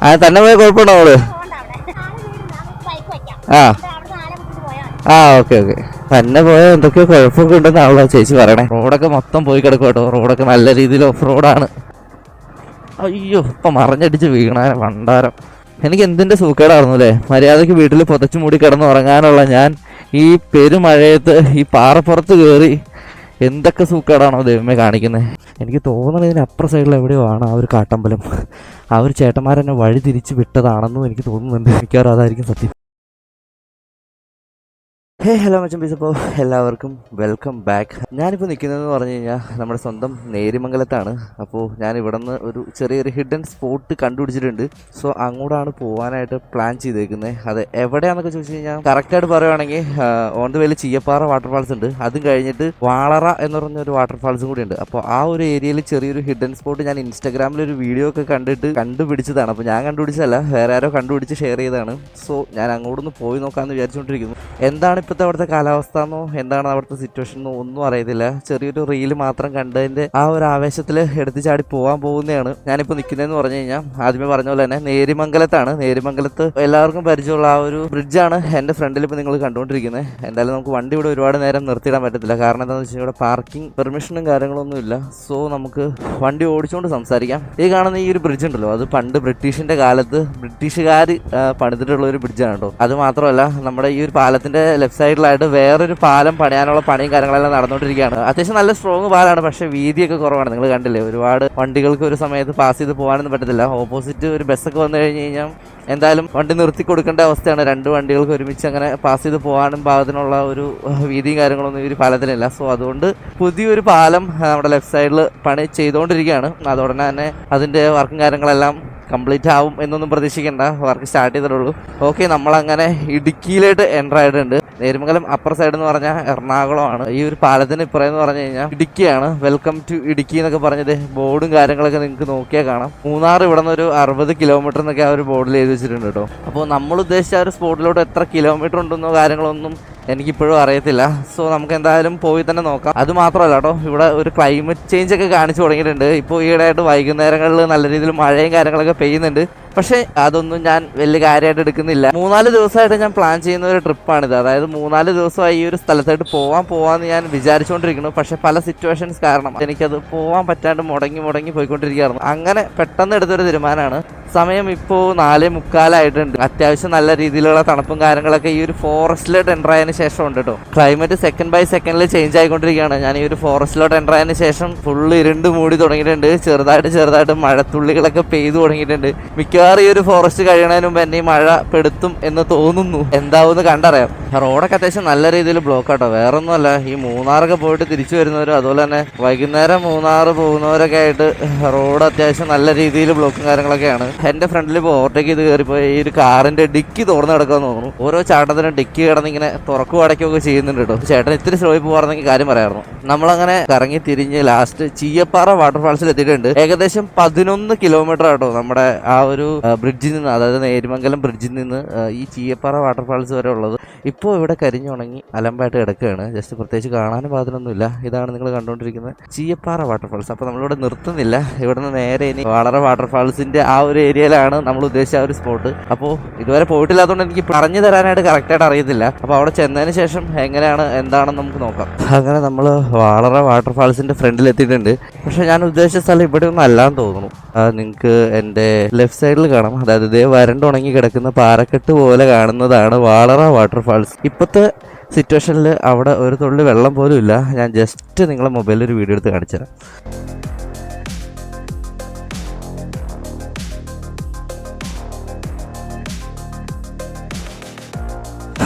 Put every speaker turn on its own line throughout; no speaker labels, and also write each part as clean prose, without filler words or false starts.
ആ തന്നെ പോയ കുഴപ്പമുണ്ടോ അവള്? ആ ആ ഓക്കെ ഓക്കെ. തന്നെ പോയ എന്തൊക്കെയോ കുഴപ്പമൊക്കെ ഉണ്ടെന്നാണല്ലോ ചേച്ചി പറയണേ. റോഡൊക്കെ മൊത്തം പോയി കിടക്കും കേട്ടോ. റോഡൊക്കെ നല്ല രീതിയിൽ ഓഫ് റോഡാണ്. അയ്യോ ഇപ്പം മറിഞ്ഞടിച്ച് വീണാ വണ്ടാരം. എനിക്ക് എന്തിൻ്റെ സൂക്കേടായിരുന്നു അല്ലേ. മര്യാദയ്ക്ക് വീട്ടിൽ പുതച്ചു മൂടി കിടന്ന് ഉറങ്ങാനുള്ള ഞാൻ ഈ പെരുമഴയത്ത് ഈ പാറപ്പുറത്ത് കയറി എന്തൊക്കെ സൂക്കേടാണോ ദൈവമേ കാണിക്കുന്നത്. എനിക്ക് തോന്നുന്നത് ഇതിനപ്പുറം സൈഡിൽ എവിടെയോ ആണ് ആ ഒരു കാട്ടമ്പലം. ആ ഒരു ചേട്ടന്മാരെന്നെ വഴി തിരിച്ച് വിട്ടതാണെന്നും എനിക്ക് തോന്നുന്നുണ്ട്. മിക്കവാറും അതായിരിക്കും സത്യം. ഹലോ മച്ചമ്പീസ്. അപ്പോൾ എല്ലാവർക്കും വെൽക്കം ബാക്ക്. ഞാനിപ്പോൾ നിൽക്കുന്നതെന്ന് പറഞ്ഞു കഴിഞ്ഞാൽ നമ്മുടെ സ്വന്തം നേരിമംഗലത്താണ്. അപ്പോൾ ഞാൻ ഇവിടെ നിന്ന് ഒരു ചെറിയൊരു ഹിഡൻ സ്പോട്ട് കണ്ടുപിടിച്ചിട്ടുണ്ട്. സോ അങ്ങോട്ടാണ് പോകാനായിട്ട് പ്ലാൻ ചെയ്തേക്കുന്നത്. അത് എവിടെയാണെന്നൊക്കെ ചോദിച്ചു കഴിഞ്ഞാൽ കറക്റ്റായിട്ട് പറയുവാണെങ്കിൽ ഓൺ ദ വേയിൽ ചീയപ്പാറ വാട്ടർഫാൾസ് ഉണ്ട്. അതും കഴിഞ്ഞിട്ട് വാളറ എന്ന് പറഞ്ഞൊരു വാട്ടർഫാൾസും കൂടി ഉണ്ട്. അപ്പോൾ ആ ഒരു ഏരിയയിൽ ചെറിയൊരു ഹിഡൻ സ്പോട്ട് ഞാൻ ഇൻസ്റ്റാഗ്രാമിൽ ഒരു വീഡിയോ ഒക്കെ കണ്ടിട്ട് കണ്ടുപിടിച്ചതാണ്. അപ്പോൾ ഞാൻ കണ്ടുപിടിച്ചതല്ല, വേറെ ആരോ കണ്ടുപിടിച്ച് ഷെയർ ചെയ്തതാണ്. സോ ഞാൻ അങ്ങോട്ടൊന്ന് പോയി നോക്കാമെന്ന് വിചാരിച്ചുകൊണ്ടിരിക്കുന്നു. എന്താണ് ഇപ്പോഴത്തെ അവിടുത്തെ കാലാവസ്ഥ എന്നോ എന്താണ് അവിടുത്തെ സിറ്റുവേഷൻ എന്നോ ഒന്നും അറിയത്തില്ല. ചെറിയൊരു റീല് മാത്രം കണ്ടതിൻ്റെ ആ ഒരു ആവേശത്തിൽ എടുത്ത് ചാടി പോകാൻ പോകുന്നതാണ്. ഞാനിപ്പോൾ നിൽക്കുന്നതെന്ന് പറഞ്ഞു കഴിഞ്ഞാൽ ആദ്യമേ പറഞ്ഞ പോലെ തന്നെ നേരിമംഗലത്താണ്. നേരിമംഗലത്ത് എല്ലാവർക്കും പരിചയമുള്ള ആ ഒരു ബ്രിഡ്ജാണ് എൻ്റെ ഫ്രണ്ടിൽ ഇപ്പോൾ നിങ്ങൾ കണ്ടുകൊണ്ടിരിക്കുന്നത്. എന്തായാലും നമുക്ക് വണ്ടി ഇവിടെ ഒരുപാട് നേരം നിർത്തിയിടാൻ പറ്റത്തില്ല. കാരണം എന്താണെന്ന് വെച്ച് കഴിഞ്ഞാൽ ഇവിടെ പാർക്കിംഗ് പെർമിഷനും കാര്യങ്ങളൊന്നും ഇല്ല. സോ നമുക്ക് വണ്ടി ഓടിച്ചുകൊണ്ട് സംസാരിക്കാം. ഈ കാണുന്ന ഈ ഒരു ബ്രിഡ്ജ് ഉണ്ടല്ലോ, അത് പണ്ട് ബ്രിട്ടീഷിൻ്റെ കാലത്ത് ബ്രിട്ടീഷുകാർ പണിതിട്ടുള്ള ഒരു ബ്രിഡ്ജാണ് കേട്ടോ. അത് മാത്രമല്ല നമ്മുടെ ഈ ഒരു പാലത്തിൻ്റെ ലെഫ്റ്റ് സൈഡിലായിട്ട് വേറൊരു പാലം പണിയാനുള്ള പണിയും കാര്യങ്ങളെല്ലാം നടന്നുകൊണ്ടിരിക്കുകയാണ്. അത്യാവശ്യം നല്ല സ്ട്രോങ് പാലാണ്, പക്ഷേ വീതിയൊക്കെ കുറവാണ്. നിങ്ങൾ കണ്ടില്ലേ, ഒരുപാട് വണ്ടികൾക്ക് ഒരു സമയത്ത് പാസ് ചെയ്ത് പോകാനൊന്നും പറ്റത്തില്ല. ഓപ്പോസിറ്റ് ഒരു ബസ്സൊക്കെ വന്നു കഴിഞ്ഞ് കഴിഞ്ഞാൽ എന്തായാലും വണ്ടി നിർത്തി കൊടുക്കേണ്ട അവസ്ഥയാണ്. രണ്ട് വണ്ടികൾക്ക് ഒരുമിച്ച് അങ്ങനെ പാസ് ചെയ്ത് പോകാനും പാകത്തിനുള്ള ഒരു വീതിയും കാര്യങ്ങളൊന്നും ഈ ഒരു പാലത്തിനില്ല. സോ അതുകൊണ്ട് പുതിയൊരു പാലം നമ്മുടെ ലെഫ്റ്റ് സൈഡിൽ പണി ചെയ്തുകൊണ്ടിരിക്കുകയാണ്. അതോടനെ തന്നെ അതിൻ്റെ വർക്കും കാര്യങ്ങളെല്ലാം കംപ്ലീറ്റ് ആവും എന്നൊന്നും പ്രതീക്ഷിക്കേണ്ട, വർക്ക് സ്റ്റാർട്ട് ചെയ്തിട്ടുള്ളൂ. ഓക്കെ, നമ്മളങ്ങനെ ഇടുക്കിയിലായിട്ട് എൻ്റർ ആയിട്ടുണ്ട്. നേരിമംഗലം അപ്പർ സൈഡ് എന്ന് പറഞ്ഞാൽ എറണാകുളമാണ്. ഈ ഒരു പാലത്തിന് ഇപ്പുറം എന്ന് പറഞ്ഞു കഴിഞ്ഞാൽ ഇടുക്കിയാണ്. വെൽക്കം ടു ഇടുക്കി എന്നൊക്കെ പറഞ്ഞത് ബോർഡും കാര്യങ്ങളൊക്കെ നിങ്ങൾക്ക് നോക്കിയാൽ കാണാം. മൂന്നാർ ഇവിടെ നിന്ന് ഒരു 60 കിലോമീറ്റർ എന്നൊക്കെ ആ ഒരു ബോർഡിൽ എഴുതി വെച്ചിട്ടുണ്ട് കേട്ടോ. അപ്പോൾ നമ്മൾ ഉദ്ദേശിച്ച ആ ഒരു സ്പോട്ടിലോട്ട് എത്ര കിലോമീറ്റർ ഉണ്ടെന്നോ കാര്യങ്ങളൊന്നും എനിക്കിപ്പോഴും അറിയത്തില്ല. സോ നമുക്ക് എന്തായാലും പോയി തന്നെ നോക്കാം. അത് മാത്രമല്ല കേട്ടോ, ഇവിടെ ഒരു ക്ലൈമറ്റ് ചേഞ്ച് ഒക്കെ കാണിച്ചു തുടങ്ങിയിട്ടുണ്ട്. ഇപ്പോൾ ഈയിടെയായിട്ട് വൈകുന്നേരങ്ങളിൽ നല്ല രീതിയിൽ മഴയും കാര്യങ്ങളൊക്കെ പെയ്യുന്നുണ്ട്. പക്ഷേ അതൊന്നും ഞാൻ വലിയ കാര്യമായിട്ട് എടുക്കുന്നില്ല. 3-4 ദിവസമായിട്ട് ഞാൻ പ്ലാൻ ചെയ്യുന്ന ഒരു ട്രിപ്പാണിത്. അതായത് 3-4 ദിവസമായി ഈ ഒരു സ്ഥലത്തായിട്ട് പോകാമെന്ന് ഞാൻ വിചാരിച്ചുകൊണ്ടിരിക്കുന്നു. പക്ഷേ പല സിറ്റുവേഷൻസ് കാരണം എനിക്കത് പോകാൻ പറ്റാണ്ട് മുടങ്ങി പോയിക്കൊണ്ടിരിക്കുകയായിരുന്നു. അങ്ങനെ പെട്ടെന്ന് എടുത്തൊരു തീരുമാനമാണ്. സമയം ഇപ്പോൾ 4:45 അത്യാവശ്യം നല്ല രീതിയിലുള്ള തണുപ്പും കാര്യങ്ങളൊക്കെ ഈ ഒരു ഫോറസ്റ്റിലോട്ട് എൻ്റർ ആയതിനു ശേഷം ഉണ്ട് കേട്ടോ. ക്ലൈമറ്റ് സെക്കൻഡ് ബൈ സെക്കൻഡിൽ ചേഞ്ച് ആയിക്കൊണ്ടിരിക്കുകയാണ്. ഞാൻ ഈ ഒരു ഫോറസ്റ്റിലോട്ട് എൻ്റർ ആയതിനു ശേഷം ഫുള്ള് ഇരുണ്ട് മൂടി തുടങ്ങിയിട്ടുണ്ട്. ചെറുതായിട്ട് മഴത്തുള്ളികളൊക്കെ പെയ്തു തുടങ്ങിയിട്ടുണ്ട്. മിക്കവാറും ഈ ഒരു ഫോറസ്റ്റ് കഴിയണതിന് മുമ്പ് എന്നെ ഈ മഴ പെടുത്തും എന്ന് തോന്നുന്നു. എന്താവുമെന്ന് കണ്ടറിയാം. റോഡൊക്കെ അത്യാവശ്യം നല്ല രീതിയിൽ ബ്ലോക്ക് ആട്ടോ. വേറൊന്നുമല്ല, ഈ മൂന്നാറൊക്കെ പോയിട്ട് തിരിച്ചു വരുന്നവരും അതുപോലെ തന്നെ വൈകുന്നേരം മൂന്നാർ പോകുന്നവരൊക്കെ ആയിട്ട് റോഡ് അത്യാവശ്യം നല്ല രീതിയിൽ ബ്ലോക്കും കാര്യങ്ങളൊക്കെയാണ്. എൻ്റെ ഫ്രണ്ടിൽ ഇപ്പോൾ ഓവർടേക്ക് ചെയ്ത് കയറിപ്പോയി ഈ ഒരു കാറിൻ്റെ ഡിക്കി തുറന്ന് കിടക്കാമെന്ന് തോന്നുന്നു. ഓരോ ചാട്ടത്തിനും ഡിക്കി കിടന്ന് ഇങ്ങനെ തുറക്കും അടയ്ക്കുകയൊക്കെ ചെയ്യുന്നുണ്ട് കേട്ടോ. ചേട്ടൻ ഇത്തിരി സ്ലോയിൽ പോകാറെന്നെങ്കിൽ കാര്യം പറയാമായിരുന്നു. നമ്മളങ്ങനെ കറങ്ങി തിരിഞ്ഞ് ലാസ്റ്റ് ചീയപ്പാറ വാട്ടർഫാൾസിൽ എത്തിയിട്ടുണ്ട്. ഏകദേശം 11 കിലോമീറ്റർ ആട്ടോ നമ്മുടെ ആ ഒരു ബ്രിഡ്ജിൽ നിന്ന്, അതായത് നേരിമംഗലം ബ്രിഡ്ജിൽ നിന്ന് ഈ ചീയപ്പാറ വാട്ടർഫാൾസ് വരെ ഉള്ളത്. ഇപ്പോൾ ഇവിടെ കരിഞ്ഞുണങ്ങി അലമ്പായിട്ട് കിടക്കുകയാണ്. ജസ്റ്റ് പ്രത്യേകിച്ച് കാണാനും പാതിനൊന്നുമില്ല. ഇതാണ് നിങ്ങൾ കണ്ടുകൊണ്ടിരിക്കുന്നത് ചീയപ്പാറ വാട്ടർഫാൾസ്. അപ്പോൾ നമ്മളിവിടെ നിർത്തുന്നില്ല. ഇവിടുന്ന് നേരെ ഇനി വാളറ വാട്ടർഫാൾസിൻ്റെ ആ ഒരു ഏരിയയിലാണ് നമ്മൾ ഉദ്ദേശിച്ച ആ ഒരു സ്പോട്ട്. അപ്പോൾ ഇതുവരെ പോയിട്ടില്ലാത്തതുകൊണ്ട് എനിക്ക് പറഞ്ഞു തരാനായിട്ട് കറക്റ്റായിട്ട് അറിയത്തില്ല. അപ്പോൾ അവിടെ ചെന്നതിന് ശേഷം എങ്ങനെയാണ് എന്താണെന്ന് നമുക്ക് നോക്കാം. അങ്ങനെ നമ്മൾ വാളറ വാട്ടർഫാൾസിൻ്റെ ഫ്രണ്ടിൽ എത്തിയിട്ടുണ്ട്. പക്ഷേ ഞാൻ ഉദ്ദേശിച്ച സ്ഥലം ഇവിടെ ഒന്നും അല്ലാന്ന് തോന്നുന്നു. നിങ്ങൾക്ക് എൻ്റെ ലെഫ്റ്റ് സൈഡിൽ കാണാം. അതായത് ഇതേ വരണ്ടുണങ്ങി കിടക്കുന്ന പാറക്കെട്ട് പോലെ കാണുന്നതാണ് വാളറ വാട്ടർഫാൾസ്. ഇപ്പോഴത്തെ സിറ്റുവേഷനിൽ അവിടെ ഒരു തുള്ളി വെള്ളം പോലും ഇല്ല. ഞാൻ ജസ്റ്റ് നിങ്ങളെ മൊബൈലിൽ ഒരു വീഡിയോ എടുത്ത് കാണിച്ചു തരാം.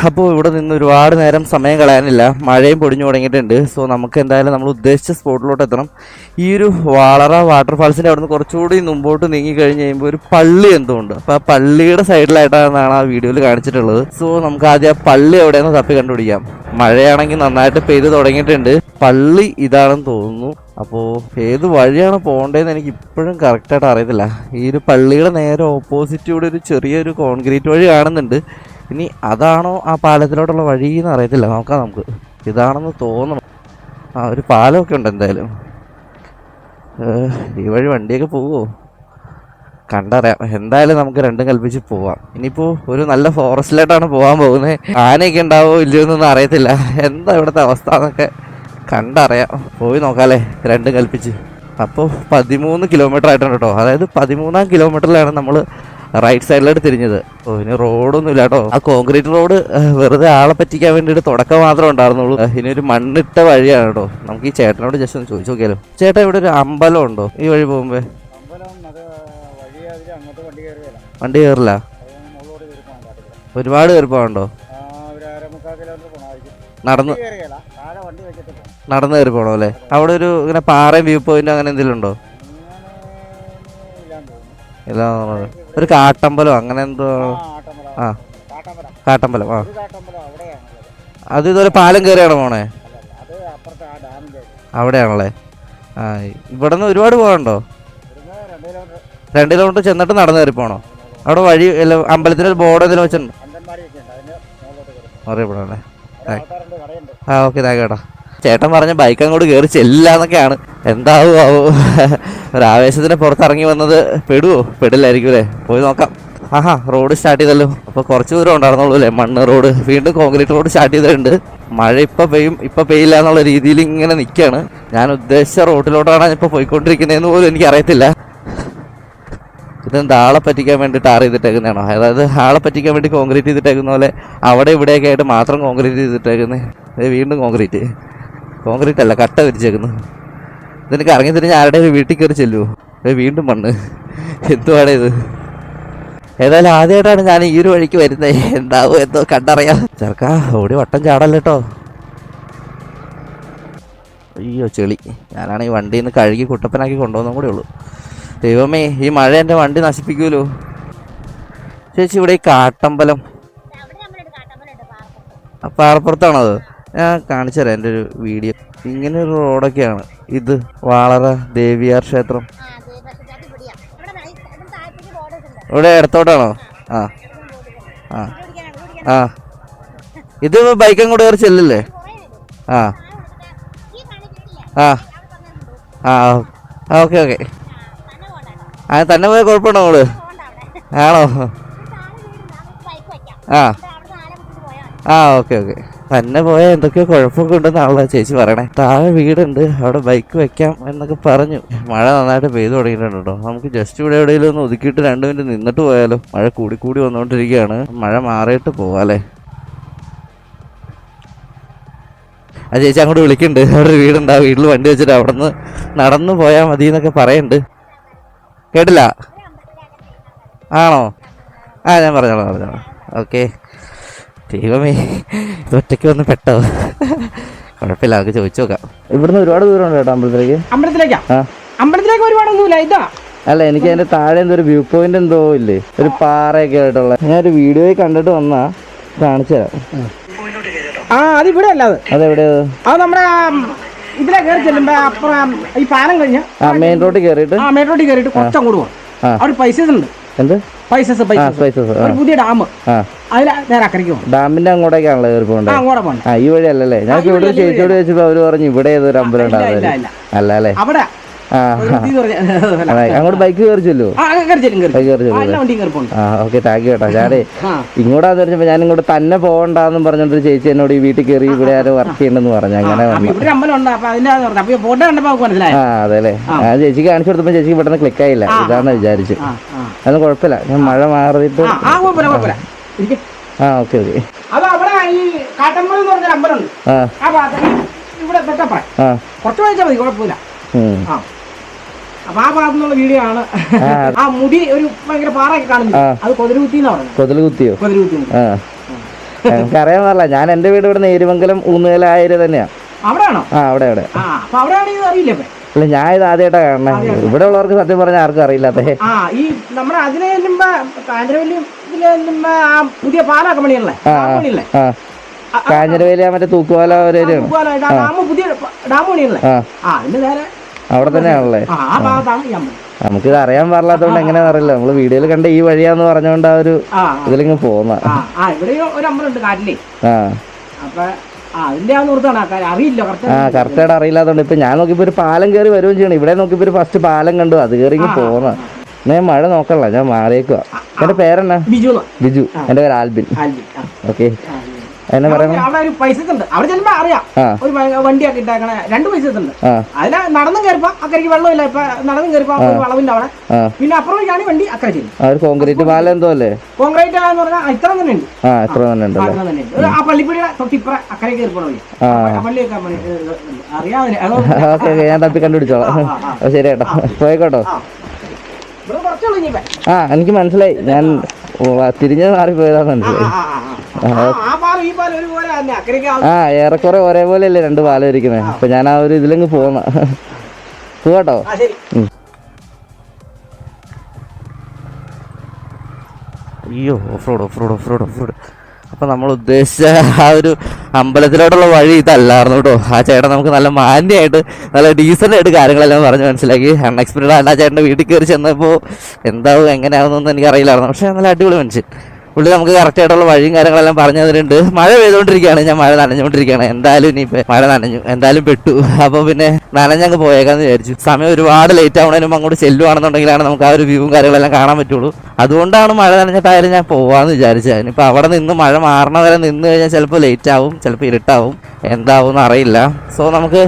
അപ്പോൾ ഇവിടെ നിന്ന് ഒരുപാട് നേരം സമയം കളയാനില്ല. മഴയും പൊടിഞ്ഞു തുടങ്ങിയിട്ടുണ്ട്. സോ നമുക്ക് എന്തായാലും നമ്മൾ ഉദ്ദേശിച്ച സ്പോട്ടിലോട്ട് എത്തണം. ഈ ഒരു വാളറ വാട്ടർഫാൾസിൻ്റെ അവിടെ നിന്ന് കുറച്ചുകൂടി മുമ്പോട്ട് നീങ്ങി കഴിഞ്ഞ് കഴിയുമ്പോൾ ഒരു പള്ളി എന്തോ ഉണ്ട്. അപ്പോൾ ആ പള്ളിയുടെ സൈഡിലായിട്ടാണ് ആ വീഡിയോയിൽ കാണിച്ചിട്ടുള്ളത്. സോ നമുക്ക് ആദ്യം ആ പള്ളി എവിടെയെന്ന് തപ്പി കണ്ടുപിടിക്കാം. മഴയാണെങ്കിൽ നന്നായിട്ട് പെയ്ത് തുടങ്ങിയിട്ടുണ്ട്. പള്ളി ഇതാണെന്ന് തോന്നുന്നു. അപ്പോൾ ഏത് വഴിയാണ് പോകേണ്ടതെന്ന് എനിക്ക് ഇപ്പോഴും കറക്റ്റായിട്ട് അറിയത്തില്ല. ഈ ഒരു പള്ളിയുടെ നേരെ ഓപ്പോസിറ്റൂടെ ഒരു ചെറിയൊരു കോൺക്രീറ്റ് വഴി കാണുന്നുണ്ട്. ഇനി അതാണോ ആ പാലത്തിലോട്ടുള്ള വഴി എന്ന് അറിയത്തില്ല. നോക്കാം നമുക്ക്. ഇതാണെന്ന് തോന്നണം. ആ ഒരു പാലമൊക്കെ ഉണ്ട്. എന്തായാലും ഈ വഴി വണ്ടിയൊക്കെ പോവുമോ? കണ്ടറിയാം. എന്തായാലും നമുക്ക് രണ്ടും കൽപ്പിച്ച് പോവാം. ഇനിയിപ്പോൾ ഒരു നല്ല ഫോറസ്റ്റിലോട്ടാണ് പോകാൻ പോകുന്നത്. ആനയൊക്കെ ഉണ്ടാവോ ഇല്ലയോ എന്നൊന്നും അറിയത്തില്ല. എന്താ ഇവിടുത്തെ അവസ്ഥ എന്നൊക്കെ കണ്ടറിയാം. പോയി നോക്കാമല്ലേ രണ്ടും കൽപ്പിച്ച്. അപ്പോൾ 13 കിലോമീറ്റർ ആയിട്ടുണ്ട് കേട്ടോ. അതായത് 13ാം കിലോമീറ്ററിലാണ് നമ്മൾ റൈറ്റ് സൈഡിലോട്ട് തിരിഞ്ഞത്. ഓ ഇനി റോഡൊന്നും ഇല്ല കേട്ടോ. ആ കോൺക്രീറ്റ് റോഡ് വെറുതെ ആളെ പറ്റിക്കാൻ വേണ്ടിയിട്ട് തുടക്കം മാത്രമേ ഉണ്ടായിരുന്നുള്ളൂ. ഇനി ഒരു മണ്ണിട്ട വഴിയാണ് കേട്ടോ. നമുക്ക് ഈ ചേട്ടനോട് ജസ്റ്റ് ഒന്ന് ചോദിച്ചു നോക്കിയാലോ. ചേട്ടാ ഇവിടെ ഒരു അമ്പലം ഉണ്ടോ ഈ വഴി പോകുമ്പോ? വണ്ടി കയറില്ല. ഒരുപാട് കയറിപ്പോണ്ടോ? നടന്ന് കയറി പോണോ അല്ലേ? അവിടെ ഒരു ഇങ്ങനെ പാറയും വ്യൂ പോയിന്റ് അങ്ങനെ എന്തെങ്കിലും ഉണ്ടോ? ഇല്ല. ഒരു കാട്ടമ്പലം അങ്ങനെ എന്തോ. ആ കാട്ടമ്പലം. ആ അത് ഇതുപോലെ പാലം കയറിയാണോ പോണേ? അവിടെയാണല്ലേ? ആ ഇവിടെ നിന്ന് ഒരുപാട് പോകണ്ടോ? 2 കിലോമീറ്റർ ചെന്നിട്ട് നടന്നു കയറി പോണോ? അവിടെ വഴി അമ്പലത്തിന് ഒരു ബോർഡ് എന്തെങ്കിലും വെച്ചിട്ടുണ്ടോ? അറിയപ്പെടല്ലേ? ആ ഓക്കെ കേട്ടാ. ചേട്ടൻ പറഞ്ഞ ബൈക്ക് അങ്ങോട്ട് കയറി ചെല്ലാന്നൊക്കെയാണ്. എന്താവോ ഒരാവേശത്തിന് പുറത്തിറങ്ങി വന്നത്. പെടില്ലായിരിക്കും അല്ലേ? പോയി നോക്കാം. ആഹാ റോഡ് സ്റ്റാർട്ട് ചെയ്തല്ലോ. അപ്പോൾ കുറച്ച് ദൂരം ഉണ്ടായിരുന്നുള്ളൂ അല്ലേ മണ്ണ് റോഡ്. വീണ്ടും കോൺക്രീറ്റ് റോഡ് സ്റ്റാർട്ട് ചെയ്തിട്ടുണ്ട്. മഴ ഇപ്പം പെയ്യും ഇപ്പം പെയ്യില്ല എന്നുള്ള രീതിയിൽ ഇങ്ങനെ നിൽക്കുകയാണ്. ഞാൻ ഉദ്ദേശിച്ച റോഡിലോട്ടാണ് ഇപ്പോൾ പോയിക്കൊണ്ടിരിക്കുന്നതെന്ന് പോലും എനിക്കറിയത്തില്ല. ഇതെന്താ ആളെ പറ്റിക്കാൻ വേണ്ടി ടാർ ചെയ്തിട്ടേക്കുന്നതാണോ? അതായത് ആളെ പറ്റിക്കാൻ വേണ്ടി കോൺക്രീറ്റ് ചെയ്തിട്ടേക്കുന്ന പോലെ അവിടെ ഇവിടെയൊക്കെ ആയിട്ട് മാത്രം കോൺക്രീറ്റ് ചെയ്തിട്ടേക്കുന്നത്. വീണ്ടും കോൺക്രീറ്റ് അല്ല കട്ട വിരിച്ചേക്കുന്നു. ഇതെനിക്ക് ഇറങ്ങി തിരിഞ്ഞ് ആരുടെ വീട്ടിൽ കയറി ചെല്ലുമോ? വീണ്ടും മണ്ണ്. എന്തുവാണ് ഇത്? ഏതായാലും ആദ്യമായിട്ടാണ് ഞാൻ ഈ ഒരു വഴിക്ക് വരുന്നത്. എന്താവോ എന്തോ കണ്ടറിയാം. ചെറുക്കാ ഓടി വട്ടം ചാടല്ലോ കേട്ടോ. അയ്യോ ചെളി. ഞാനാണെങ്കിൽ വണ്ടിയിൽ നിന്ന് കഴുകി കുട്ടപ്പനാക്കി കൊണ്ടുപോകുന്നതും കൂടെ ഉള്ളൂ. ദൈവമേ ഈ മഴ എൻ്റെ വണ്ടി നശിപ്പിക്കുമല്ലോ. ചേച്ചി ഇവിടെ ഈ കാട്ടമ്പലം പാറപ്പുറത്താണോ? അത് ഞാൻ കാണിച്ചു തരാം എൻ്റെ ഒരു വീഡിയോ. ഇങ്ങനെ ഒരു റോഡൊക്കെയാണ് ഇത്. വാളറ ദേവിയാർ ക്ഷേത്രം ഇവിടെ ഇടത്തോട്ടാണോ? ആ ആ ആ ഇത് ബൈക്ക് അങ്ങോട്ട് കയറി ചെല്ലില്ലേ? ആ ആ ആ ഓക്കെ ഓക്കെ. ആ തന്നെ പോയാൽ കുഴപ്പമുണ്ടോ നമ്മള്? ആണോ? ആ ആ ഓക്കെ ഓക്കെ. തന്നെ പോയാൽ എന്തൊക്കെയോ കുഴപ്പമൊക്കെ ഉണ്ടെന്നാണല്ലോ ചേച്ചി പറയണേ. താഴെ വീടുണ്ട്, അവിടെ ബൈക്ക് വെക്കാം എന്നൊക്കെ പറഞ്ഞു. മഴ നന്നായിട്ട് പെയ്തു തുടങ്ങിയിട്ടുണ്ട് കേട്ടോ. നമുക്ക് ജസ്റ്റ് ഇവിടെ എവിടെയെങ്കിലും ഒന്ന് ഒതുക്കിയിട്ട് 2 മിനിറ്റ് നിന്നിട്ട് പോയാലോ? മഴ കൂടി വന്നുകൊണ്ടിരിക്കുകയാണ്. മഴ മാറിയിട്ട് പോവാല്ലേ? ആ ചേച്ചി അങ്ങോട്ട് വിളിക്കുന്നുണ്ട്. അവിടെ ഒരു വീടുണ്ട്, ആ വീട്ടിൽ വണ്ടി വെച്ചിട്ട് അവിടെ നിന്ന് നടന്നു പോയാൽ മതി എന്നൊക്കെ പറയുന്നുണ്ട്. കേട്ടില്ല? ആണോ? ആ ഞാൻ പറഞ്ഞോളാം. ഓക്കെ. ദൈവമേ ഇതൊറ്റയ്ക്ക് വന്ന് പെട്ടോ? കുഴപ്പമില്ല, നമുക്ക് ചോദിച്ചു നോക്കാം. ഇവിടുന്ന് ഒരുപാട് ദൂരം ഉണ്ട് കേട്ടോ അമ്പലത്തിലേക്ക്. ഒരുപാടൊന്നുമില്ല. ഇതാ അല്ല എനിക്ക് അതിന്റെ താഴെ എന്തോ ഒരു വ്യൂ പോയിന്റ് എന്തോ ഇല്ലേ, ഒരു പാറയൊക്കെ ആയിട്ടുള്ള. ഞാനൊരു വീഡിയോയിൽ കണ്ടിട്ട് വന്നാ കാണിച്ചു തരാം.
ആ അതിവിടെ അല്ലാതെ
അതെവിടെയാ?
അത് നമ്മുടെ ഇതിലെ കയറി ചെല്ലുമ്പോ അപ്പുറം ഈ പാലം കഴിഞ്ഞ
മെയിൻ റോഡിൽ കയറിയിട്ട്
കുറച്ചങ്ങോട്ട് പോകാം. അവിടെ പൈസസ് ഉണ്ട്. എന്ത് പൈസസ്? പുതിയ ഡാം. അതിൽ നേരെ അക്കരയ്ക്ക് പോകും.
ഡാമിന്റെ അങ്ങോട്ടേക്കാണല്ലോ കയറി പോകണ്ടേ? ഈ വഴി അല്ലല്ലേ? ഞാൻ ഇവിടെ ചേച്ചിയോട് ചോദിച്ചപ്പോ അവര് പറഞ്ഞു ഇവിടെ ഏതൊരു അമ്പലം ഉണ്ടാവില്ല. അല്ല അല്ലേ?
അവിടെ
അങ്ങോട്ട് ബൈക്ക് കയറി ചെല്ലോ? ഓക്കെ താങ്ക് യു കേട്ടോ. ഞാനേ ഇങ്ങോട്ടാന്ന് പറഞ്ഞപ്പോ ഞാൻ ഇങ്ങോട്ട് തന്നെ പോകണ്ടെന്നും പറഞ്ഞോണ്ട് ചേച്ചി എന്നോട് ഈ വീട്ടിൽ കയറി ഇവിടെ ആരും വർക്ക് ചെയ്യണ്ടെന്ന് പറഞ്ഞു. അങ്ങനെ ആ അതെ അല്ലേ? ഞാൻ ചേച്ചിക്ക് കാണിച്ചു കൊടുത്തപ്പോ ചേച്ചിക്ക് പെട്ടെന്ന് ക്ലിക്ക് ആയില്ല. ഇതാന്ന് വിചാരിച്ചു. അതൊന്നും കുഴപ്പമില്ല. ഞാൻ മഴ മാറിയിട്ട് ആ ഓക്കെ ഓക്കെ.
അപ്പൊ ആ ഭാഗത്തുനിന്നുള്ള വീഡിയോ ആണ്. ആ മുടി ഒരു ഭയങ്കര പാറയൊക്കെ കാണുന്നു. അത് കൊതിലുകുത്തിന്ന് പറഞ്ഞു. കൊതിലുകുത്തി
എനിക്കറിയാൻ പാടില്ല. ഞാൻ എന്റെ വീട് ഇവിടെ നേരിമംഗലം ഊന്നുകലായിരം തന്നെയാ.
അവിടെയാണോ?
ആ അവിടെ.
അപ്പൊ അവിടെയാണെങ്കിൽ അറിയില്ലേ?
അല്ല ഞാൻ ഇത് ആദ്യമായിട്ടാ കാണണേ. ഇവിടെ ഉള്ളവർക്ക് സത്യം പറഞ്ഞാൽ ആർക്കും അറിയില്ലാത്ത.
ആ ഈ നമ്മുടെ അതിനെ ചെല്ലുമ്പോ കാഞ്ഞിരവല്ലി ആ പുതിയ പാലൊക്കെ പണിയല്ലേ?
കാഞ്ഞിരവേലി മറ്റേ തൂക്കുപാല
പുതിയ ഡാം പണിയല്ലേ? അതിന്റെ നേരെ
അവിടെ തന്നെയാണല്ലേ? നമുക്കിത് അറിയാൻ പാടില്ലാത്തതുകൊണ്ട് എങ്ങനെയാ അറിയില്ല. നമ്മള് വീഡിയോയിൽ കണ്ട ഈ വഴിയാന്ന് പറഞ്ഞോണ്ട് ആ ഒരു ഇതിലിങ്ങ് പോകുന്ന. കറക്റ്റായിട്ട് അറിയില്ലാത്തോണ്ട് ഇപ്പൊ ഞാൻ നോക്കിയപ്പോ ഒരു പാലം കയറി വരുകയും ചെയ്യണം. ഇവിടെ നോക്കിയപ്പോ ഒരു ഫസ്റ്റ് പാലം കണ്ടു, അത് കയറി പോകുന്ന. ഞാൻ മഴ നോക്കല്ല, ഞാൻ മാറിയേക്കുക. എന്റെ പേരെന്നാ? ബിജു. എന്റെ പേര് ആൽബിൻ. ഓക്കെ, എന്നെ പറയണം.
അവിടെ ഒരു പൈസ ഉണ്ട്, അവിടെ ചെല്ലുമ്പോ അറിയാം. ഒരു വണ്ടിയൊക്കെ ഇട്ടേക്കണ 2 പൈസ ഉണ്ട്. അതിലെ നടന്നും കയറിപ്പോ അക്കരയ്ക്ക് വെള്ളമില്ല, ഇപ്പൊ നടന്നും കയറിപ്പോ വളവിന്റെ അവിടെ. പിന്നെ അപ്പുറത്തേക്കാണ് വണ്ടി അക്കരെ ചെയ്യുന്നത്.
കോൺക്രീറ്റ് പാലം എന്തോ അല്ലേ?
കോൺക്രീറ്റ് എന്ന് പറഞ്ഞാൽ ഇത്ര തന്നെ ഉണ്ട്. ആ പള്ളിപ്പടിയുടെ തൊട്ടിപ്പുറ അക്കരെ കയറിപ്പോണ വഴി പള്ളിയൊക്കെ അറിയാതെ
ഞാൻ തപ്പി കണ്ടുപിടിച്ചോളാം. ശരി കേട്ടോ, പോയിക്കോട്ടോ. എനിക്ക് മനസ്സിലായി, ഞാൻ തിരിഞ്ഞ് മാറിപ്പോയതാന്ന് മനസ്സിലായി. ഏറെക്കുറെ ഒരേപോലെ അല്ലേ 2 പാലം ഇരിക്കുന്നത്. അപ്പൊ ഞാൻ ആ ഒരു ഇതിലങ്ങ് പോവാട്ടോ. അയ്യോ, ഓഫ് റോഡ്. അപ്പം നമ്മൾ ഉദ്ദേശിച്ച ആ ഒരു അമ്പലത്തിലോട്ടുള്ള വഴി ഇതല്ലായിരുന്നു കേട്ടോ. ആ ചേട്ടൻ നമുക്ക് നല്ല മാന്യമായിട്ട് നല്ല ഡീസൻ്റായിട്ട് കാര്യങ്ങളെല്ലാം പറഞ്ഞ് മനസ്സിലാക്കി. അൺഎക്സ്പെക്റ്റഡ് ആണ് ആ ചേട്ടൻ്റെ വീട്ടിൽ കയറി ചെന്നപ്പോൾ എന്താവും എങ്ങനെയാവുന്നൊന്നും എനിക്കറിയില്ലായിരുന്നു. പക്ഷേ നല്ല അടിപൊളി മനുഷ്യൻ. പുള്ളി നമുക്ക് കറക്റ്റായിട്ടുള്ള വഴിയും കാര്യങ്ങളെല്ലാം പറഞ്ഞു തന്നിട്ടുണ്ട്. മഴ പെയ്തുകൊണ്ടിരിക്കുകയാണ്, ഞാൻ മഴ നനഞ്ഞുകൊണ്ടിരിക്കുകയാണ്. എന്തായാലും ഇനിയിപ്പോൾ മഴ നനഞ്ഞു, എന്തായാലും പെട്ടു. അപ്പോൾ പിന്നെ നനഞ്ഞങ്ങ് പോയേക്കാന്ന് വിചാരിച്ചു. സമയം ഒരുപാട് ലേറ്റ് ആവണേനും അങ്ങോട്ട് ചെല്ലുവാണെന്നുണ്ടെങ്കിലാണ് നമുക്ക് ആ ഒരു വ്യൂവും കാര്യങ്ങളെല്ലാം കാണാൻ പറ്റുള്ളൂ. അതുകൊണ്ടാണ് മഴ നനഞ്ഞിട്ടായാലും ഞാൻ പോവാമെന്ന് വിചാരിച്ചത്. ഇനിയിപ്പോൾ അവിടെ നിന്ന് മഴ മാറണ വരെ നിന്ന് കഴിഞ്ഞാൽ ചിലപ്പോൾ ലേറ്റ് ആവും, ചിലപ്പോൾ ഇരുട്ടാവും, എന്താവും എന്നറിയില്ല. സോ നമുക്ക്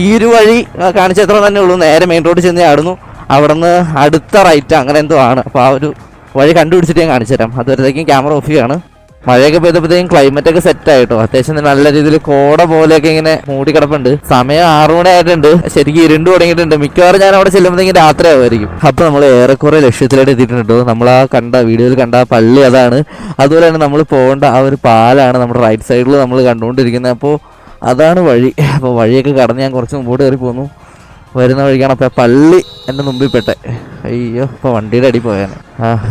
ഈ ഒരു വഴി കാണിച്ചത്ര തന്നെ ഉള്ളൂ. നേരെ മെയിൻ റോഡ് ചെന്ന് ആടുന്നു, അവിടെ നിന്ന് അടുത്ത റൈറ്റ് അങ്ങനെ എന്തോ ആണ്. അപ്പോൾ ആ ഒരു വഴി കണ്ടുപിടിച്ചിട്ട് ഞാൻ കാണിച്ചു തരാം. അതുവരത്തേക്കും ക്യാമറ ഓഫ് ചെയ്യാണ്. മഴയൊക്കെ പെയ്തപ്പോഴത്തേക്കും ക്ലൈമറ്റ് ഒക്കെ സെറ്റ് ആയിട്ടോ. അത്യാവശ്യം നല്ല രീതിയിൽ കോട പോലെയൊക്കെ ഇങ്ങനെ മൂടിക്കിടപ്പുണ്ട്. സമയം 6 മണി ആയിട്ടുണ്ട്, ശരിക്കും ഇരുണ്ട് തുടങ്ങിയിട്ടുണ്ട്. മിക്കവാറും ഞാൻ അവിടെ ചെല്ലുമ്പോഴത്തേക്കും രാത്രി ആവുമായിരിക്കും. അപ്പൊ നമ്മൾ ഏറെക്കുറെ ലക്ഷ്യത്തിലായിട്ട് എത്തിയിട്ടുണ്ട്. നമ്മൾ ആ വീഡിയോയിൽ കണ്ട പള്ളി അതാണ്. അതുപോലെ തന്നെ നമ്മൾ പോകേണ്ട ആ ഒരു പാലാണ് നമ്മുടെ റൈറ്റ് സൈഡിൽ നമ്മൾ കണ്ടുകൊണ്ടിരിക്കുന്നത്. അപ്പോൾ അതാണ് വഴി. അപ്പോൾ വഴിയൊക്കെ കടന്ന് ഞാൻ കുറച്ച് മുമ്പോട്ട് കയറി പോന്നു. വരുന്ന വഴിക്കാണ് അപ്പോൾ പള്ളി എൻ്റെ മുമ്പിൽ പെട്ടെ. അയ്യോ, ഇപ്പോൾ വണ്ടിയുടെ അടി പോയാണ്.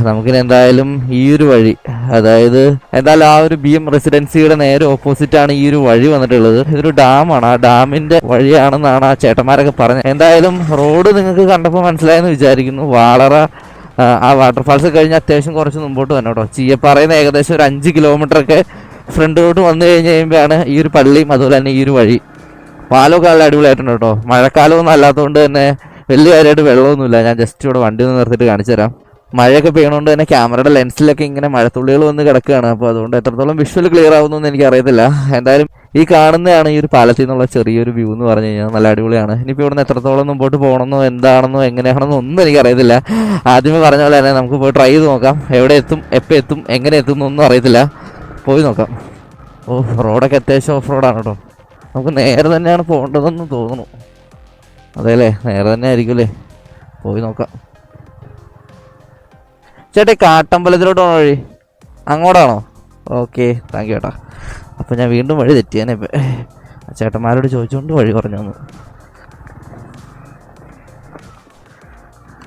നമുക്കിനി എന്തായാലും ഈ ഒരു വഴി, അതായത് എന്തായാലും ആ ഒരു BM റെസിഡൻസിയുടെ നേരെ ഓപ്പോസിറ്റാണ് ഈ ഒരു വഴി വന്നിട്ടുള്ളത്. ഇതൊരു ഡാമാണ്, ആ ഡാമിൻ്റെ വഴിയാണെന്നാണ് ആ ചേട്ടന്മാരൊക്കെ പറഞ്ഞത്. എന്തായാലും റോഡ് നിങ്ങൾക്ക് കണ്ടപ്പോൾ മനസ്സിലായെന്ന് വിചാരിക്കുന്നു. വാളറ ആ വാട്ടർഫാൾസ് കഴിഞ്ഞ് അത്യാവശ്യം കുറച്ച് മുമ്പോട്ട് വന്നു കേട്ടോ. ചീയപ്പാറയിൽ നിന്ന് ഏകദേശം ഒരു 5 കിലോമീറ്ററൊക്കെ ഫ്രണ്ടിലോട്ട് വന്നു കഴിയുമ്പോഴാണ് ഈ ഒരു പള്ളിയും അതുപോലെ തന്നെ ഈ ഒരു വഴി. പാലമൊക്കെ നല്ല അടിപൊളിയായിട്ടുണ്ട് കേട്ടോ. മഴക്കാലമൊന്നും അല്ലാത്തതുകൊണ്ട് തന്നെ വലിയ കാര്യമായിട്ട് വെള്ളമൊന്നുമില്ല. ഞാൻ ജസ്റ്റ് ഇവിടെ വണ്ടി ഒന്ന് നിർത്തിയിട്ട് കാണിച്ചു തരാം. മഴയൊക്കെ പെയ്യണോണ്ട് തന്നെ ക്യാമറയുടെ ലെൻസിലൊക്കെ ഇങ്ങനെ മഴത്തുള്ളികൾ വന്ന് കിടക്കുകയാണ്. അപ്പോൾ അതുകൊണ്ട് എത്രത്തോളം വിഷ്വൽ ക്ലിയർ ആവുന്നതെന്ന് എനിക്കറിയത്തില്ല. എന്തായാലും ഈ കാണുന്നതാണ് ഈ ഒരു പാലത്തിൽ നിന്നുള്ള ചെറിയൊരു വ്യൂ എന്ന് പറഞ്ഞു കഴിഞ്ഞാൽ നല്ല അടിപൊളിയാണ്. ഇനിയിപ്പോൾ ഇവിടുന്ന് എത്രത്തോളം മുമ്പോട്ട് പോകണമെന്നോ എന്താണെന്നോ എങ്ങനെയാണെന്നോ ഒന്നും എനിക്കറിയത്തില്ല. ആദ്യമേ പറഞ്ഞ പോലെ തന്നെ നമുക്ക് പോയി ട്രൈ ചെയ്ത് നോക്കാം. എവിടെ എത്തും, എപ്പോൾ എത്തും, എങ്ങനെ എത്തും എന്നൊന്നും അറിയത്തില്ല. പോയി നോക്കാം. റോഡൊക്കെ അത്യാവശ്യം ഓഫ് റോഡാണ് കേട്ടോ. നമുക്ക് നേരെ തന്നെയാണ് പോകേണ്ടതെന്ന് തോന്നുന്നു. അതെ അല്ലേ, നേരെ തന്നെ ആയിരിക്കും അല്ലേ. പോയി നോക്കാം. ചേട്ടാ, കാട്ടമ്പലത്തിലോട്ട് പോകണ വഴി അങ്ങോട്ടാണോ? ഓക്കെ, താങ്ക് യു ചേട്ടാ. അപ്പോൾ ഞാൻ വീണ്ടും വഴി തെറ്റിയാനേ. ഇപ്പം ചേട്ടന്മാരോട് ചോദിച്ചുകൊണ്ട് വഴി പറഞ്ഞു തന്നു.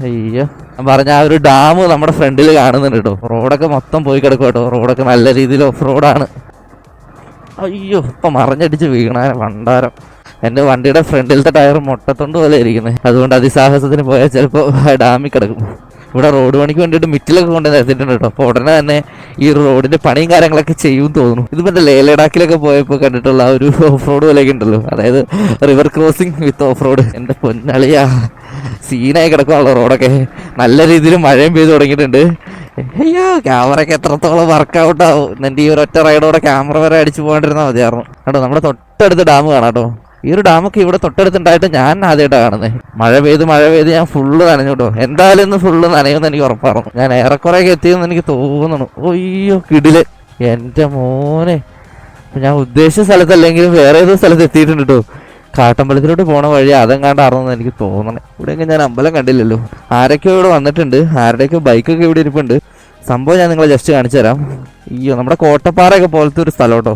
അയ്യോ, ഞാൻ പറഞ്ഞ ആ ഒരു ഡാം നമ്മുടെ ഫ്രണ്ടിൽ കാണുന്നുണ്ട് കേട്ടോ. റോഡൊക്കെ മൊത്തം പോയി കിടക്കും കേട്ടോ. റോഡൊക്കെ നല്ല രീതിയിൽ ഓഫ് റോഡാണ്. അയ്യോ, ഇപ്പം മറിഞ്ഞടിച്ച് വീണ വണ്ടാരം. എൻ്റെ വണ്ടിയുടെ ഫ്രണ്ടിലത്തെ ടയർ മുട്ടത്തൊണ്ട് പോലെ ഇരിക്കുന്നത്. അതുകൊണ്ട് അതിസാഹസത്തിന് പോയാൽ ചിലപ്പോൾ ഡാമിൽ കിടക്കും. ഇവിടെ റോഡ് പണിക്ക് വേണ്ടിയിട്ട് മിറ്റിലൊക്കെ കൊണ്ട് നിർത്തിയിട്ടുണ്ട് കേട്ടോ. അപ്പോൾ ഉടനെ തന്നെ ഈ റോഡിൻ്റെ പണിയും കാര്യങ്ങളൊക്കെ ചെയ്യുമെന്ന് തോന്നുന്നു. ഇത് മറ്റേ ലേ ലഡാക്കിലൊക്കെ പോയപ്പോൾ കണ്ടിട്ടുള്ള ആ ഒരു ഓഫ് റോഡ് പോലെയൊക്കെ ഉണ്ടല്ലോ, അതായത് river crossing width off road. എൻ്റെ പൊന്നളിയാ, സീനായി കിടക്കുമല്ലോ റോഡൊക്കെ. നല്ല രീതിയിൽ മഴയും പെയ്ത് തുടങ്ങിയിട്ടുണ്ട്. അയ്യോ, ക്യാമറയൊക്കെ എത്രത്തോളം വർക്കൗട്ടാവും. എൻ്റെ ഈ ഒരു ഒറ്റ റൈഡോടെ ക്യാമറ വരെ അടിച്ചു പോകാണ്ടിരുന്നാൽ മതിയായിരുന്നു കേട്ടോ. നമ്മുടെ തൊട്ടടുത്ത് ഡാം കാണാം കേട്ടോ. ഈ ഒരു ഡാമൊക്കെ ഇവിടെ തൊട്ടടുത്തുണ്ടായിട്ട് ഞാൻ ആദ്യമായിട്ടാണ് കാണുന്നത്. മഴ പെയ്ത് ഞാൻ ഫുള്ള് നനഞ്ഞു കേട്ടോ. എന്തായാലും ഇന്ന് ഫുള്ള് നനയുമെന്ന് എനിക്ക് ഉറപ്പായിരുന്നു. ഞാൻ ഏറെക്കുറെയൊക്കെ എത്തിയെന്ന് എനിക്ക് തോന്നുന്നു. അയ്യോ, കിടില് എൻ്റെ മോനെ. ഞാൻ ഉദ്ദേശിച്ച സ്ഥലത്തല്ലെങ്കിലും വേറെ ഏതോ സ്ഥലത്ത് എത്തിയിട്ടുണ്ട് കേട്ടോ. കാട്ടമ്പലത്തിലോട്ട് പോണ വഴി അതെങ്ങാണ്ടാണെന്ന് എനിക്ക് തോന്നണേ. ഇവിടെയൊക്കെ ഞാൻ അമ്പലം കണ്ടില്ലല്ലോ. ആരൊക്കെയോ ഇവിടെ വന്നിട്ടുണ്ട്, ആരുടെയൊക്കെ ബൈക്കൊക്കെ ഇവിടെ ഇരിപ്പുണ്ട്. സംഭവം ഞാൻ നിങ്ങളെ ജസ്റ്റ് കാണിച്ചു തരാം. അയ്യോ, നമ്മുടെ കോട്ടപ്പാറയൊക്കെ പോലത്തെ ഒരു സ്ഥലം കേട്ടോ.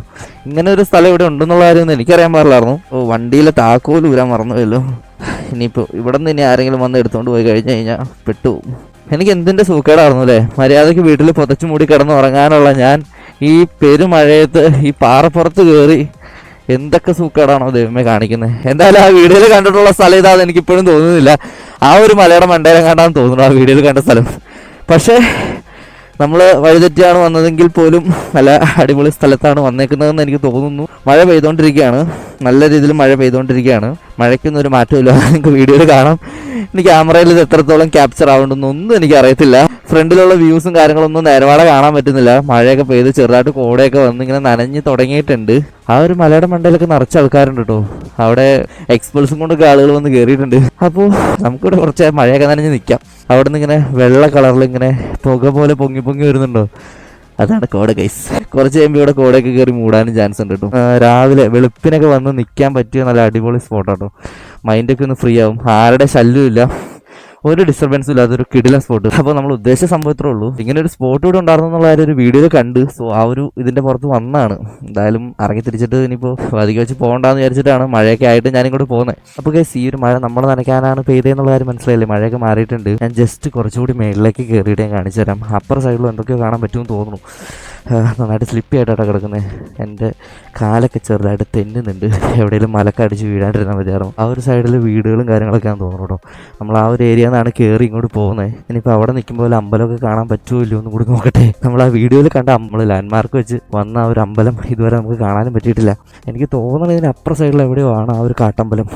ഇങ്ങനെ ഒരു സ്ഥലം ഇവിടെ ഉണ്ടെന്നുള്ള കാര്യമൊന്നും എനിക്കറിയാൻ പാടില്ലായിരുന്നു. വണ്ടിയിലെ താക്കോൽ ഊരാൻ മറന്നുവല്ലോ. ഇനിയിപ്പോൾ ഇവിടെ നിന്ന് ഇനി ആരെങ്കിലും വന്ന് എടുത്തുകൊണ്ട് പോയി കഴിഞ്ഞ് കഴിഞ്ഞാൽ പെട്ടുപോകും. എനിക്ക് എന്തിൻ്റെ സൂക്കേടായിരുന്നു അല്ലേ. മര്യാദയ്ക്ക് വീട്ടിൽ പുതച്ചു മൂടി കിടന്ന് ഉറങ്ങാനുള്ള ഞാൻ ഈ പെരുമഴയത്ത് ഈ പാറപ്പുറത്ത് കയറി എന്തൊക്കെ സൂക്കേടാണോ ദൈവമേ കാണിക്കുന്നത്. എന്തായാലും ആ വീഡിയോയിൽ കണ്ടിട്ടുള്ള സ്ഥലം ഇതാന്ന് എനിക്കിപ്പോഴും തോന്നുന്നില്ല. ആ ഒരു മലയുടെ മണ്ടയിലും കണ്ടാന്ന് തോന്നുന്നു ആ വീഡിയോയിൽ കണ്ട സ്ഥലം. പക്ഷേ നമ്മൾ വഴിതെറ്റിയാണ് വന്നതെങ്കിൽ പോലും നല്ല അടിപൊളി സ്ഥലത്താണ് വന്നേക്കുന്നതെന്ന് എനിക്ക് തോന്നുന്നു. മഴ പെയ്തുകൊണ്ടിരിക്കുകയാണ്. നല്ല രീതിയിൽ മഴ പെയ്തുകൊണ്ടിരിക്കുകയാണ്. മഴയ്ക്കൊന്നും ഒരു മാറ്റമില്ല, നിങ്ങൾക്ക് വീഡിയോയിൽ കാണാം. ഇനി ക്യാമറയിൽ ഇത് എത്രത്തോളം ക്യാപ്ചർ ആവുന്നുണ്ടെന്നൊന്നും എനിക്ക് അറിയത്തില്ല. ഫ്രണ്ടിലുള്ള വ്യൂസും കാര്യങ്ങളൊന്നും നേരവാടെ കാണാൻ പറ്റുന്നില്ല. മഴയൊക്കെ പെയ്ത് ചെറുതായിട്ട് കോടയൊക്കെ വന്ന് ഇങ്ങനെ നനഞ്ഞ് തുടങ്ങിയിട്ടുണ്ട്. ആ ഒരു മലയുടെ മണ്ടയിലൊക്കെ നിറച്ച ആൾക്കാരുണ്ട് കേട്ടോ. അവിടെ എക്സ്പൾസും കൊണ്ടൊക്കെ ആളുകൾ വന്ന് കയറിയിട്ടുണ്ട്. അപ്പോൾ നമുക്കിവിടെ കുറച്ച് മഴയൊക്കെ നനഞ്ഞ് നിൽക്കാം. അവിടെ നിന്ന് ഇങ്ങനെ വെള്ള കളറിൽ ഇങ്ങനെ പുക പോലെ പൊങ്ങി പൊങ്ങി വരുന്നുണ്ടോ, അതാണ് കോട ഗൈസ്. കുറച്ച് കഴിയുമ്പോൾ ഇവിടെ കോടയൊക്കെ കയറി മൂടാനും ചാൻസ് ഉണ്ട് കേട്ടോ. രാവിലെ വെളുപ്പിനൊക്കെ വന്ന് നിൽക്കാൻ പറ്റിയ നല്ല അടിപൊളി സ്പോട്ടാട്ടോ. മൈൻഡൊക്കെ ഒന്ന് ഫ്രീ ആവും, ആരുടെ ശല്യമില്ല, ഒരു ഡിസ്റ്റർബൻസും ഇല്ല. അതൊരു കിടിലൻ സ്പോട്ട്. അപ്പോൾ നമ്മൾ ഉദ്ദേശിച്ച സംഭവത്രേ ഉള്ളൂ. ഇങ്ങനെ ഒരു സ്പോട്ട് ഇവിടെ ഉണ്ടായിരുന്നു എന്നുള്ള ഒരു വീഡിയോയിൽ കണ്ട്. സോ ആ ഒരു ഇതിൻ്റെ പുറത്ത് വന്നാണ്. എന്തായാലും ഇറങ്ങി തിരിച്ചിട്ട് ഇനിയിപ്പോൾ അധികം വെച്ച് പോകണ്ടെന്ന് വിചാരിച്ചിട്ടാണ് മഴയൊക്കെ ആയിട്ട് ഞാനിങ്ങോട്ട് പോകുന്നത്. അപ്പോൾ ഗൈസ് ഈ ഒരു മഴ നമ്മൾ നനയ്ക്കാനാണ് പെയ്തതെന്നുള്ള കാര്യം മനസ്സിലായില്ലേ. മഴയൊക്കെ മാറിയിട്ടുണ്ട്. ഞാൻ ജസ്റ്റ് കുറച്ചുകൂടി മേളിലേക്ക് കയറിയിട്ട് ഞാൻ കാണിച്ചു തരാം. അപ്പുറ സൈഡിലും എന്തൊക്കെയോ കാണാൻ പറ്റുമെന്ന് തോന്നുന്നു. നന്നായിട്ട് സ്ലിപ്പി ആയിട്ടാണ് കിടക്കുന്നത്. എൻ്റെ കാലൊക്കെ ചെറുതായിട്ട് തെന്നുന്നുണ്ട്. എവിടെയെങ്കിലും മലക്ക അടിച്ച് വീഴാണ്ടിരുന്നാൽ മതിയായിരുന്നു. ആ ഒരു സൈഡിൽ വീടുകളും കാര്യങ്ങളൊക്കെയാണെന്ന് തോന്നുന്നു കേട്ടോ. നമ്മൾ ആ ഒരു ഏരിയ നിന്നാണ് കയറി ഇങ്ങോട്ട് പോകുന്നത്. ഇനിയിപ്പോൾ അവിടെ നിൽക്കുമ്പോൾ അമ്പലമൊക്കെ കാണാൻ പറ്റുമോ ഇല്ലയോ എന്ന് കൂടി നോക്കട്ടെ. നമ്മൾ ആ വീഡിയോയിൽ കണ്ട നമ്മൾ ലാൻഡ്മാർക്ക് വെച്ച് വന്ന ആ ഒരു അമ്പലം ഇതുവരെ നമുക്ക് കാണാനും പറ്റിയിട്ടില്ല. എനിക്ക് തോന്നുന്നത് ഇതിന് അപ്പുറ സൈഡിൽ എവിടെയോ ആണ് ആ ഒരു കാട്ടമ്പലം.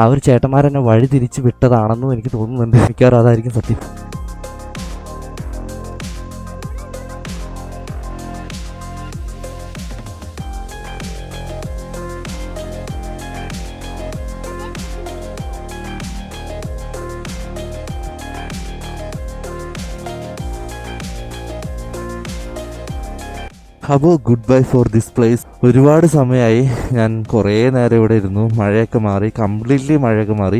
ആ ഒരു ചേട്ടന്മാരെന്നെ വഴി തിരിച്ച് വിട്ടതാണെന്നും എനിക്ക് തോന്നുന്നുണ്ട്. മിക്കവാറും അതായിരിക്കും സത്യം. അപ്പോൾ good bye for this place. ഒരുപാട് സമയമായി ഞാൻ കുറേ നേരം ഇവിടെ ഇരുന്നു. മഴയൊക്കെ മാറി, കംപ്ലീറ്റ്ലി മഴയൊക്കെ മാറി.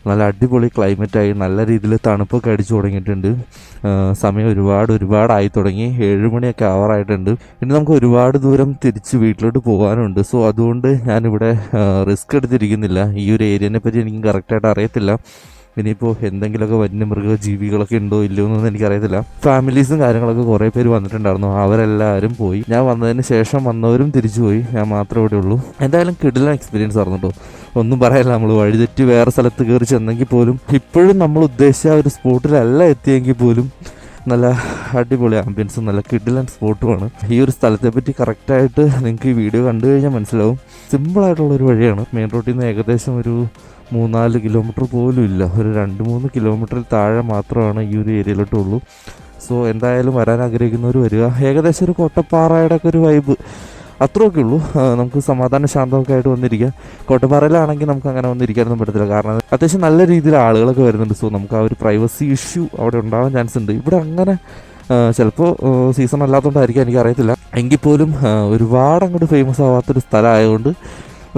നല്ല അടിപൊളി ക്ലൈമറ്റായി, നല്ല രീതിയിൽ തണുപ്പൊക്കെ അടിച്ചു തുടങ്ങിയിട്ടുണ്ട്. സമയം ഒരുപാടായി തുടങ്ങി. 7 മണിയൊക്കെ ആവാറായിട്ടുണ്ട്. ഇനി നമുക്ക് ഒരുപാട് ദൂരം തിരിച്ച് വീട്ടിലോട്ട് പോകാനുണ്ട്. സോ അതുകൊണ്ട് ഞാനിവിടെ റിസ്ക് എടുത്തിരിക്കുന്നില്ല. ഈ ഒരു ഏരിയനെ പറ്റി എനിക്ക് കറക്റ്റായിട്ട് അറിയത്തില്ല. ഇനിയിപ്പോൾ എന്തെങ്കിലുമൊക്കെ വന്യമൃഗ ജീവികളൊക്കെ ഉണ്ടോ ഇല്ലയോ എന്നൊന്നും എനിക്കറിയത്തില്ല. ഫാമിലീസും കാര്യങ്ങളൊക്കെ കുറേ പേര് വന്നിട്ടുണ്ടായിരുന്നു. അവരെല്ലാവരും പോയി. ഞാൻ വന്നതിന് ശേഷം വന്നവരും തിരിച്ചു പോയി. ഞാൻ മാത്രമേ ഇവിടെ ഉള്ളൂ. എന്തായാലും കിടിലൻ എക്സ്പീരിയൻസ് ആയിരുന്നു കേട്ടോ. ഒന്നും പറയാനില്ല. നമ്മൾ വഴിതെറ്റി വേറെ സ്ഥലത്ത് കയറി ചെന്നെങ്കിൽ പോലും ഇപ്പോഴും നമ്മൾ ഉദ്ദേശിച്ച ഒരു സ്പോട്ടിലല്ല എത്തിയെങ്കിൽ പോലും നല്ല അടിപൊളി ആംബിയൻസും നല്ല കിടിലൻ സ്പോട്ടുമാണ്. ഈ ഒരു സ്ഥലത്തെ പറ്റി കറക്റ്റായിട്ട് നിങ്ങൾക്ക് ഈ വീഡിയോ കണ്ടു കഴിഞ്ഞാൽ മനസ്സിലാവും. സിമ്പിളായിട്ടുള്ളൊരു വഴിയാണ്. മെയിൻ റോഡിൽ നിന്ന് ഏകദേശം ഒരു 3-4 കിലോമീറ്റർ പോലും ഇല്ല. ഒരു 2-3 കിലോമീറ്ററിൽ താഴെ മാത്രമാണ് ഈ ഒരു ഏരിയയിലോട്ടുള്ളൂ. സോ എന്തായാലും വരാൻ ആഗ്രഹിക്കുന്നവർ വരിക. ഏകദേശം ഒരു കോട്ടപ്പാറയുടെ ഒക്കെ ഒരു വൈബ് അത്രയൊക്കെ ഉള്ളൂ. നമുക്ക് സമാധാന ശാന്തമൊക്കെ ആയിട്ട് വന്നിരിക്കാം. കോട്ടപ്പാറയിലാണെങ്കിൽ നമുക്ക് അങ്ങനെ വന്നിരിക്കാനൊന്നും പറ്റത്തില്ല. കാരണം അത്യാവശ്യം നല്ല രീതിയിൽ ആളുകളൊക്കെ വരുന്നുണ്ട്. സോ നമുക്ക് ആ ഒരു പ്രൈവസി ഇഷ്യൂ അവിടെ ഉണ്ടാവാൻ ചാൻസ് ഉണ്ട്. ഇവിടെ അങ്ങനെ ചിലപ്പോൾ സീസൺ അല്ലാത്തതുകൊണ്ടായിരിക്കും, എനിക്കറിയത്തില്ല. എങ്കിൽ പോലും ഒരുപാട് അങ്ങോട്ട് ഫേമസ് ആവാത്തൊരു സ്ഥലമായതുകൊണ്ട്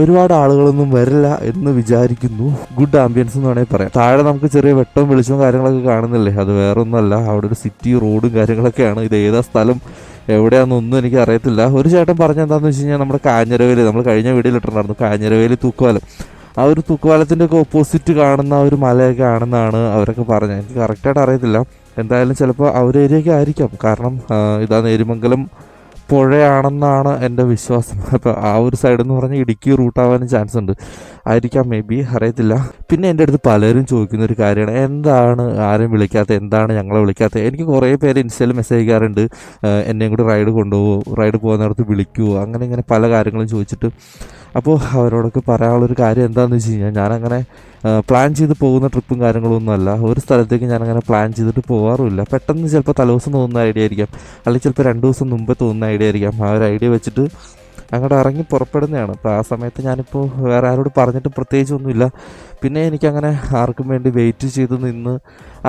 ഒരുപാട് ആളുകളൊന്നും വരില്ല എന്ന് വിചാരിക്കുന്നു. ഗുഡ് ആംബിയൻസ് എന്ന് വേണമെങ്കിൽ പറയാം. താഴെ നമുക്ക് ചെറിയ വെട്ടവും വെളിച്ചവും കാര്യങ്ങളൊക്കെ കാണുന്നില്ലേ, അത് വേറെ ഒന്നുമല്ല. അവിടെ ഒരു സിറ്റി റോഡും കാര്യങ്ങളൊക്കെയാണ്. ഇത് ഏതാ സ്ഥലം എവിടെയാണെന്നൊന്നും എനിക്ക് അറിയത്തില്ല. ഒരു ചേട്ടൻ പറഞ്ഞെന്താണെന്ന് വെച്ച് കഴിഞ്ഞാൽ നമ്മുടെ കാഞ്ഞിരവേലി, നമ്മൾ കഴിഞ്ഞ വീഡിയോയിൽ ഇട്ടിട്ടുണ്ടായിരുന്നു, കാഞ്ഞിരവേലി തൂക്കുപാലം. ആ ഒരു തൂക്കുപാലത്തിൻ്റെ ഒക്കെ ഓപ്പോസിറ്റ് കാണുന്ന ഒരു മലയൊക്കെ ആണെന്നാണ് അവരൊക്കെ പറഞ്ഞത്. എനിക്ക് കറക്റ്റായിട്ട് അറിയത്തില്ല. എന്തായാലും ചിലപ്പോൾ ആ ഒരു ഏരിയയൊക്കെ ആയിരിക്കാം. കാരണം ഇതാ നേരിമംഗലം പുഴയാണെന്നാണ് എൻ്റെ വിശ്വാസം. അപ്പോൾ ആ ഒരു സൈഡ് എന്ന് പറഞ്ഞാൽ ഇടുക്കി റൂട്ടാവാനും ചാൻസ് ഉണ്ട്, ആയിരിക്കാം, മേ ബി, അറിയത്തില്ല. പിന്നെ എൻ്റെ അടുത്ത് പലരും ചോദിക്കുന്ന ഒരു കാര്യമാണ്, എന്താണ് ആരും വിളിക്കാത്തത്, എന്താണ് ഞങ്ങളെ വിളിക്കാത്തത്. എനിക്ക് കുറേ പേര് ഇൻസ്റ്റയിൽ മെസ്സേജ് അയക്കാറുണ്ട്, എന്നെയും കൂടി റൈഡ് കൊണ്ടുപോകുമോ, റൈഡ് പോകുന്നിടത്ത് വിളിക്കുമോ, അങ്ങനെ ഇങ്ങനെ പല കാര്യങ്ങളും ചോദിച്ചിട്ട്. അപ്പോൾ അവരോടൊക്കെ പറയാനുള്ളൊരു കാര്യം എന്താണെന്ന് വെച്ച് കഴിഞ്ഞാൽ, ഞാനങ്ങനെ പ്ലാൻ ചെയ്ത് പോകുന്ന ട്രിപ്പും കാര്യങ്ങളൊന്നും അല്ല. ഒരു സ്ഥലത്തേക്ക് ഞാനങ്ങനെ പ്ലാൻ ചെയ്തിട്ട് പോകാറുമില്ല. പെട്ടെന്ന് ചിലപ്പോൾ തലേദിവസം തോന്നുന്ന ഐഡിയ ആയിരിക്കാം, അല്ലെങ്കിൽ ചിലപ്പോൾ 2 ദിവസം മുമ്പേ തോന്നുന്ന ഐഡിയ ആയിരിക്കാം. ആ ഒരു ഐഡിയ വെച്ചിട്ട് അങ്ങോട്ട് ഇറങ്ങി പുറപ്പെടുന്നതാണ്. അപ്പോൾ ആ സമയത്ത് ഞാനിപ്പോൾ വേറെ ആരോട് പറഞ്ഞിട്ട് പ്രത്യേകിച്ചൊന്നുമില്ല. പിന്നെ എനിക്കങ്ങനെ ആർക്കും വേണ്ടി വെയിറ്റ് ചെയ്ത്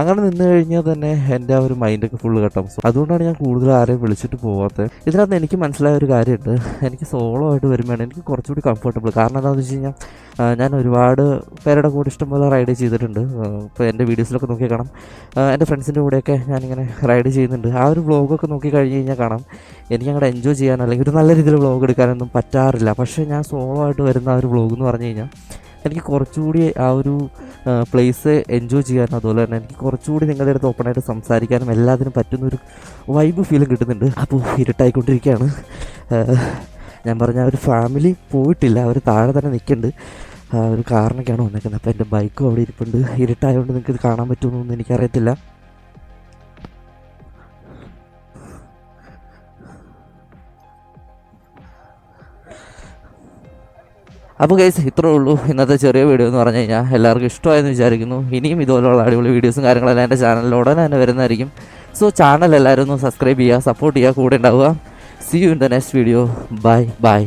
അങ്ങനെ നിന്ന് കഴിഞ്ഞാൽ തന്നെ എൻ്റെ ആ ഒരു മൈൻഡൊക്കെ ഫുള്ള് കട്ടാം. സോ അതുകൊണ്ടാണ് ഞാൻ കൂടുതൽ ആരെയും വിളിച്ചിട്ട് പോകാത്തത്. ഇതിനകത്ത് എനിക്ക് മനസ്സിലായ ഒരു കാര്യമുണ്ട്, എനിക്ക് സോളോ ആയിട്ട് വരുമ്പോഴാണ് എനിക്ക് കുറച്ചുകൂടി കംഫർട്ടബിൾ. കാരണം എന്താണെന്ന് വെച്ച് കഴിഞ്ഞാൽ ഞാൻ ഒരുപാട് പേരുടെ കൂടെ ഇഷ്ടംപോലെ റൈഡ് ചെയ്തിട്ടുണ്ട്. ഇപ്പോൾ എൻ്റെ വീഡിയോസിലൊക്കെ നോക്കി കാണാം, എൻ്റെ ഫ്രണ്ട്സിൻ്റെ കൂടെയൊക്കെ ഞാനിങ്ങനെ റൈഡ് ചെയ്യുന്നുണ്ട്. ആ ഒരു വ്ളോഗൊക്കെ നോക്കി കഴിഞ്ഞ് കഴിഞ്ഞാൽ കാണാം എനിക്ക് അങ്ങോട്ട് എൻജോയ് ചെയ്യാൻ അല്ലെങ്കിൽ ഒരു നല്ല രീതിയിൽ വ്ളോഗ് എടുക്കാനൊന്നും പറ്റാറില്ല. പക്ഷേ ഞാൻ സോളോ ആയിട്ട് വരുന്ന ആ ഒരു വ്ളോഗ് എന്ന് പറഞ്ഞു കഴിഞ്ഞാൽ എനിക്ക് കുറച്ചുകൂടി ആ ഒരു പ്ലേസ് എൻജോയ് ചെയ്യാനും അതുപോലെ തന്നെ എനിക്ക് കുറച്ചുകൂടി നിങ്ങളുടെ അടുത്ത് ഓപ്പണായിട്ട് സംസാരിക്കാനും എല്ലാത്തിനും പറ്റുന്നൊരു വൈബ് ഫീലും കിട്ടുന്നുണ്ട്. അപ്പോൾ ഇരുട്ടായിക്കൊണ്ടിരിക്കുകയാണ്. ഞാൻ പറഞ്ഞ ഒരു ഫാമിലി പോയിട്ടില്ല, അവർ താഴെ തന്നെ നിൽക്കുന്നുണ്ട്. ഒരു കാറിനൊക്കെയാണ് വന്നേക്കുന്നത്. അപ്പോൾ എൻ്റെ ബൈക്കും അവിടെ ഇരിപ്പുണ്ട്. ഇരുട്ടായതുകൊണ്ട് നിങ്ങൾക്ക് ഇത് കാണാൻ പറ്റുമെന്നൊന്നും എനിക്കറിയത്തില്ല. അപ്പോൾ ഗൈസ് ഇത്രേ ഉള്ളൂ ഇന്നത്തെ ചെറിയ വീഡിയോ എന്ന് പറഞ്ഞു കഴിഞ്ഞാൽ എല്ലാവർക്കും ഇഷ്ടമായെന്ന് വിചാരിക്കുന്നു. ഇനിയും ഇതുപോലുള്ള അടിപൊളി വീഡിയോസും കാര്യങ്ങളെല്ലാം എൻ്റെ ചാനലിൽ ഉടനെ തന്നെ വരുന്നതായിരിക്കും. സോ ചാനൽ എല്ലാവരും ഒന്ന് സബ്സ്ക്രൈബ് ചെയ്യുക, സപ്പോർട്ട് ചെയ്യുക, കൂടെ ഉണ്ടാവുക. See you in the next video. Bye.